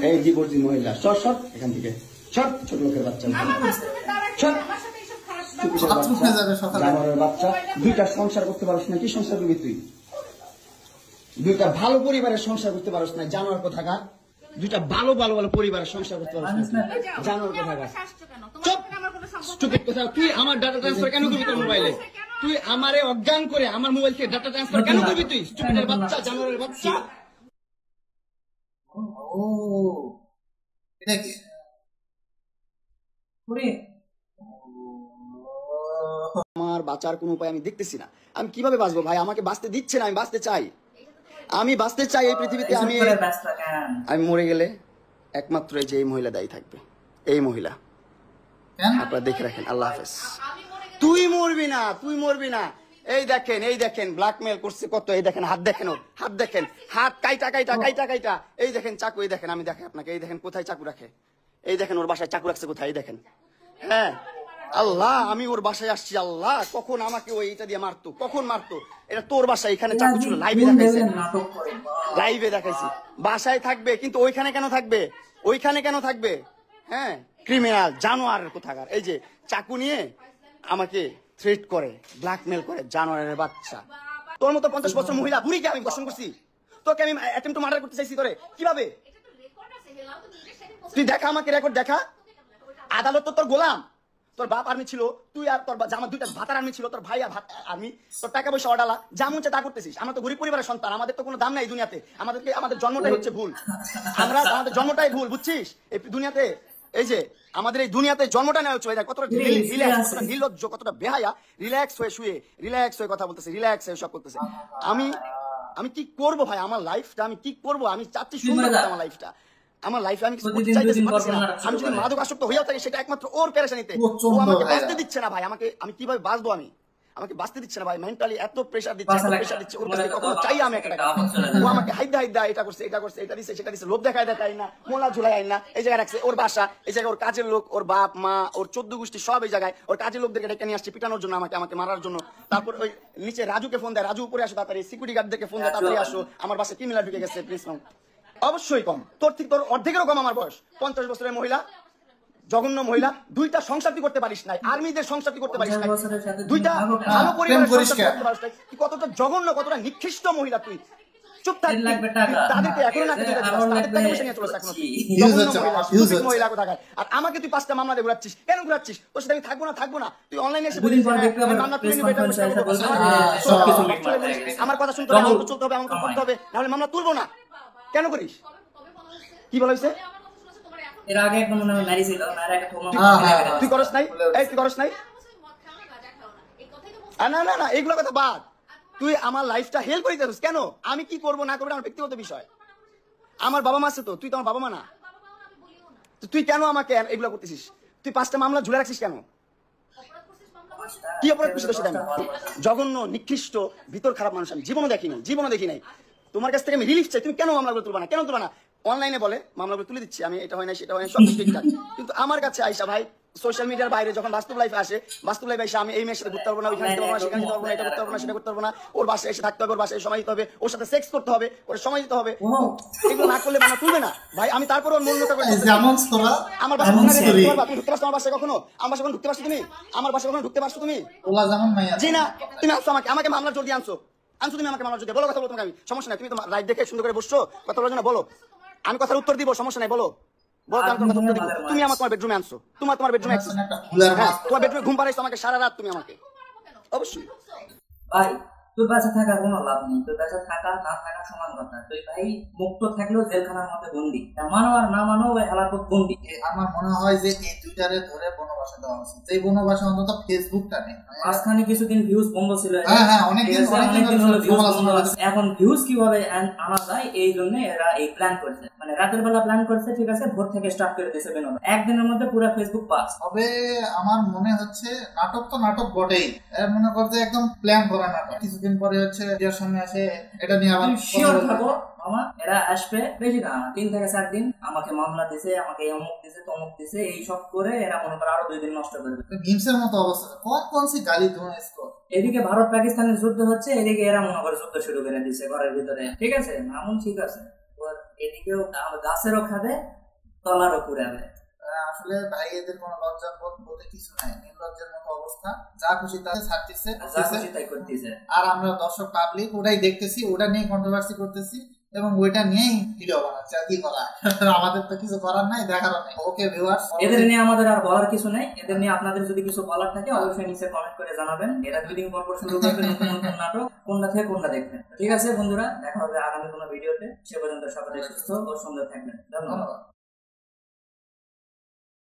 এই ডিভোর্সি মহিলা সর সর এখান থেকে, সর ছোট লোকের বাচ্চা, জানোয়ারের বাচ্চা। দুইটা সংসার করতে পারছ না, কি সংসার করবি তুই? দুইটা ভালো পরিবারের সংসার করতে পারছ না, জানোয়ার কোথাকার। দুইটা ভালো ভালো ভালো পরিবারের সংসার করতে পারছ না, জানোয়ার কোথাকার। তুই আমার ডাটা ট্রান্সফার কেন করবি তোর মোবাইলে? তুই আমারে অজ্ঞান করে আমার মোবাইল থেকে ডাটা ট্রান্সফার কেন করবি তুই? স্টুপিডের বাচ্চা, জানোয়ারের বাচ্চা। এটা কি আমার বাঁচার কোনো উপায় আমি দেখতেছি না। আমি কিভাবে বাঁচবো ভাই? আমাকে বাঁচতে দিচ্ছে না। আমি বাঁচতে চাই, আমি বাঁচতে চাই এই পৃথিবীতে। আমি মরে গেলে একমাত্র এই যে এই মহিলা দায়ী থাকবে, এই মহিলা। আপনারা দেখে রাখেন। আল্লাহ হাফেজ। তুই মরবি না, তুই মরবি না। এই দেখেন, এই দেখেন ব্ল্যাকমেল করছে কত। এই দেখেন হাত, দেখেন ওর হাত, দেখেন হাত কাইটা কাইটা কাইটা কাইটা। এই দেখেন চাকু, এই দেখেন, আমি দেখেন আপনাকে, এই দেখেন কোথায় চাকু রাখে। এই দেখেন ওর বাসায় চাকু রাখছে কোথায়, এই দেখেন। হ্যাঁ আল্লাহ, আমি ওর বাসায় আসছি। আল্লাহ, কখন আমাকে ওই এটা দিয়ে মারতো, কখন মারতো? এটা তোর বাসায়, এখানে চাকু ছিল। লাইভে দেখাইছে, লাইভে দেখাইছি। বাসায় থাকবে কিন্তু ওইখানে কেন থাকবে? ওইখানে কেন থাকবে? হ্যাঁ, ক্রিমিনাল, জানোয়ারের কোথাকার। এই যে চাকু নিয়ে আমাকে থ্রেট করে, ব্ল্যাকমেল করে, জানোয়ারের বাচ্চা। তোর মতো 50 বছর মহিলা বুড়িকে আমি দর্শন করছি, তোকে আমি অ্যাটেম্প্ট টু মার্ডার করতে চাইছি। তোরে কিভাবে? তুই দেখা আমাকে রেকর্ড দেখা। আদালত তো তোর গোলাম। তোর বাপ আর্মি ছিল, তুই আর তোর জামা দুইটা ভাতার আর্মি ছিল, তোর ভাই আর্মি। তোর টাকা পয়সা অডালা, যা মন চায় তা করতেছিস। আমরা তো গরিব পরিবারের সন্তান, আমাদের তো কোনো দাম নাই দুনিয়াতে। আমাদের জন্মটাই হচ্ছে ভুল। আমাদের জন্মটাই ভুল, বুঝছিস? এই দুনিয়াতে, এই যে আমাদের এই দুনিয়াতে জন্মটা নেওয়া হচ্ছে কতটা নির্লজ্জ, কতটা বেহায়া। রিল্যাক্স হয়ে শুয়ে, রিল্যাক্স হয়ে কথা বলতেছে, রিল্যাক্স হয়ে সব করতেছে। আমি কি করবো ভাই? আমার লাইফটা আমি কি করবো? আমি চাচ্ছি সুন্দর আমার লাইফটা, আমার লাইফে আমি আমি যদি মাদক আসক্ত হইয়াও থাকি, সেটা একমাত্র ওর পেরেশানিতে। ও আমাকে বাঁচতে দিচ্ছে না ভাই। আমি কিভাবে বাঁচবো? আমাকে বাঁচতে দিচ্ছে না ভাই। মেন্টালি এত প্রেশার দিচ্ছে, এত প্রেশার দিচ্ছে। ওর কাছে কখনো চাই আমি একটা টাকা। ও আমাকে হাইদা হাইদা এটা করছে, এটা করছে, এটা দিচ্ছে, সেটা দিচ্ছে, লোভ দেখায় দেখায় না, মোলা ঝুলাই আইন না। এই জায়গায় রাখছে ওর বাসা, এই জায়গায় ওর কাজের লোক, ওর বাপ মা, ওর 14 গোষ্ঠী সব এই জায়গায়। ওর কাজের লোকদেরকে ডেকে নিয়ে আসছে পিটানোর জন্য, আমাকে মারার জন্য। তারপর ওই নিচে রাজুকে ফোন দেয়, রাজু উপরে আসো তাড়াতাড়ি, সিকিউরিটি গার্ডদেরকে ফোন দেয়, তাড়াতাড়ি আসো, আমার বাসায় ক্রিমিনাল ঢুকে গেছে, প্লিজ নাও। অবশ্যই কম, তোর অর্ধেকেরও কম আমার বয়স। 50 বছরের মহিলা, জঘন্য মহিলা। দুইটা সংসার তুই করতে পারিস নাই, আর্মিদের সংসার তুই করতে পারিস নাই, দুইটা ভালো পরিবারের সংসার করতে পারিস নাই। তুই কতটা জঘন্য, কতটা নিকৃষ্ট মহিলা তুই। চুপ থাক। তাদেরকে এখনো না কিছু নিয়ে চলে এখনো মহিলা কোথাকার। আর আমাকে তুই 5টা মামলা দিয়ে ঘুরাচ্ছিস কেন? ঘুরাচ্ছিস? তোর সাথে আমি থাকবো না। তুই অনলাইনে এসে বলিস মামলা তুলে নিবে, আমার কথা শুনতে হবে, আমাকে চলতে হবে, আমাকে করতে হবে, নাহলে মামলা তুলবো না। কেন করিস? কি বলা হয়েছে? এর আগে একটা মনে হয় ম্যারি ছিল, আর একটা তুই করস নাই? এই তুই করস নাই? না না না, এইগুলো কথা বাদ। তুই আমার লাইফটা হেল্প করে দিছিস কেন? আমি কি করব না করব আমার ব্যক্তিগত বিষয়। আমার বাবা মা আছে তো, তুই তো আমার বাবা মা না। তুই কেন আমাকে এগুলো করতেছিস? তুই 5টা মামলা ঝুলে রাখছিস কেন? কি অপরাধ করছিস? সেটা জঘন্য, নিকৃষ্ট, ভিতর খারাপ মানুষ আমি জীবনও দেখি নাই। তোমার কাছ থেকে আমি রিলিফ চাই। তুমি কেন মামলাগুলো তুলবা না? কেন তুলবা না? অনলাইনে বলে মামলাগুলো তুলে দিচ্ছি আমি, এটা হয় না সেটা হয় না, সব ঠিকঠাক। কিন্তু আমার কাছে আইসা ভাই, সোশ্যাল মিডিয়ার বাইরে যখন বাস্তব লাইফে আসে, বাস্তব লাইফে এসে আমি এই মেয়ের সাথে ঘুরতে পারবো না, ওইখানে যেতে পারবো না, সেখানে যেতে পারবো না, এটা করতে পারবো না, সেটা করতে পারবো না, ওর বাসায় এসে থাকতে হবে, ওর বাসায় সময় দিতে হবে, ওর সাথে সেক্স করতে হবে, ওর সময় দিতে হবে। এগুলো না করলে মামলা তুলবে না ভাই। আমি তারপর ওর মন মতো করে আমার বাসায় ঢুকতে পারছো? আমার বাসায় কখনো? আমার বাসায় ঢুকতে পারছো তুমি? আমার বাসায় কখনো ঢুকতে পারছো তুমি? জি না। তুমি আসছো আমাকে মামলা জোর দিয়ে আনছো তুমি আমাকে মামলা জোর দিয়ে। বলো কথা বলো তোমাকে, আমি সমস্যা নাই। তুমি তো লাইভ দেখে সুন্দর করে বসছো, কথা বলার জন্য বলো, আমি কথার উত্তর দিব, সমস্যা নাই। বলো তুমি আমার তোমার বেডরুমে আনছো, তোমার বেডরুমে তোমার বেডরুমে ঘুম পাড়াইছো আমাকে সারা রাত তুমি আমাকে। অবশ্যই ভাই, তোর বাসা থাকার কোনো লাভ নেই। তোর বাসা থাকা না থাকা সমান কথা। তুই ভাই মুক্ত থাকলেও জেলখানার মধ্যে বন্দি, মানো আর না মানো ওই হালাকত বন্দি। আমার মনে হয় যে এই দুইটারে ধরে বনবাসে দেওয়া উচিত। যে বনবাসে অন্তত ফেসবুকটা নেই। মাঝখানে কিছুদিন ভিউজ বন্ধ ছিল। অনেকদিন এখন ভিউজ কিভাবে আনা যায় এই জন্য এরা এই প্ল্যান করছে, মানে রাতের বেলা প্ল্যান করছে, ঠিক আছে, ভোর থেকে স্টার্ট করে দিয়েছে বিনোদন। একদিনের মধ্যে পুরো ফেসবুক পাস হবে। আমার মনে হচ্ছে নাটক তো নাটক বটেই, মনে করছে একদম প্ল্যান করা নাটক। কিছুদিন পরে হচ্ছে এর সামনে আসে এটা নিয়ে আবার শিওর থাকো মামা, এরা আসবে বেশি না 3 থেকে 4 দিন। আমাকে মামলা দিছে, আমাকে অমুক দিছে, তমুক দিছে, এই সব করে এরা মনে করে আরো 2 দিন নষ্ট করবে। ভিমসের মতো অবস্থা। কোন সি গালি তুমি इसको। এদিকে ভারত পাকিস্তানের যুদ্ধ হচ্ছে, এদিকে এরা মনে করে যুদ্ধ শুরু করে দিছে ঘরের ভিতরে, ঠিক আছে? মামুন ঠিক আছে, এদিকেও গাছেরও খাবে, তলারও কুড়াবে। আসলে ভাই এদের কোনো লজ্জা বোধ বলতে কিছু নাই, নির্লজ্জের মতো অবস্থা, যা খুশি তাতে ছাড়তেছে যা খুশি তাই করতেছে। আর আমরা দর্শক পাবলিক ওটাই দেখতেছি, ওটা নিয়ে কন্ট্রোভার্সি করতেছি এবং ওইটা নিয়েই ভিডিও বানাচ্ছে। আর কি করা, আমাদের তো কিছু করার নাই, দেখারও নাই। ওকে ভিউয়ার্স, এদের নিয়ে আমাদের আর বলার কিছু নেই। এদের নিয়ে আপনাদের যদি কিছু বলার থাকে অবশ্যই নিচে কমেন্ট করে জানাবেন। এরা দুদিন পর পর শুরু করবে নতুন নতুন নাটক, কোনটা থেকে কোনটা দেখবেন। ঠিক আছে বন্ধুরা, দেখা হবে আগামী কোনো ভিডিওতে। সে পর্যন্ত সকলে সুস্থ ও সুন্দর থাকবেন। ধন্যবাদ।